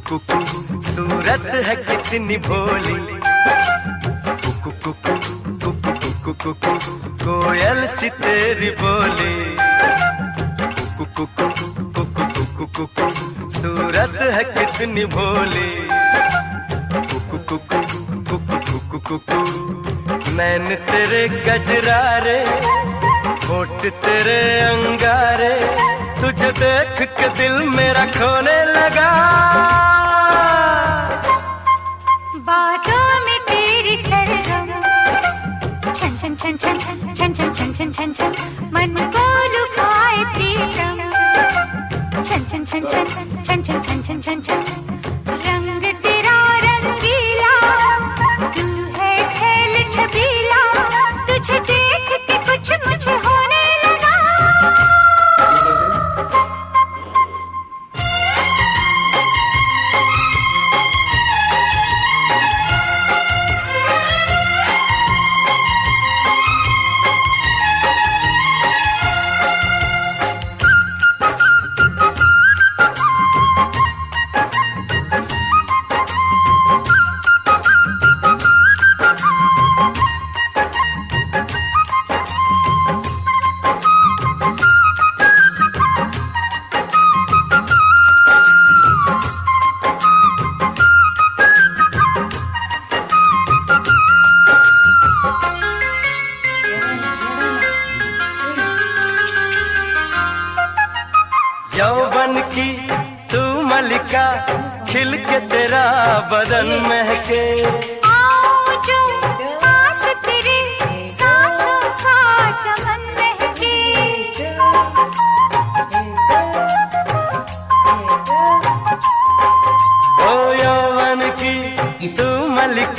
कुकु सूरत है कितनी भोली, कुकु कुकु कुकु कुकु कुकु कोयल सी तेरी बोली, कुकु कुकु कुकु कुकु कुकु सूरत है कितनी भोली, कुकु कुकु कुकु कुकु कुकु नैन तेरे गजरारे, होठ तेरे अंगारे, तुझे देख के दिल मेरा खोने लगा। बातों में तेरी सरगम, छन छन छन छन छन छन छन छन छन छन मन को लुभाए प्रीतम, छन छन छन छन छन छन छन छन छन छन रंग तेरा रंगीला, तू है छैल छबीला, तुझे देख के कुछ मुझे होने लगा। यौवन की तू मलिका, खिल के तेरा बदन महके, आओ जो पास तेरे सांसों का चमन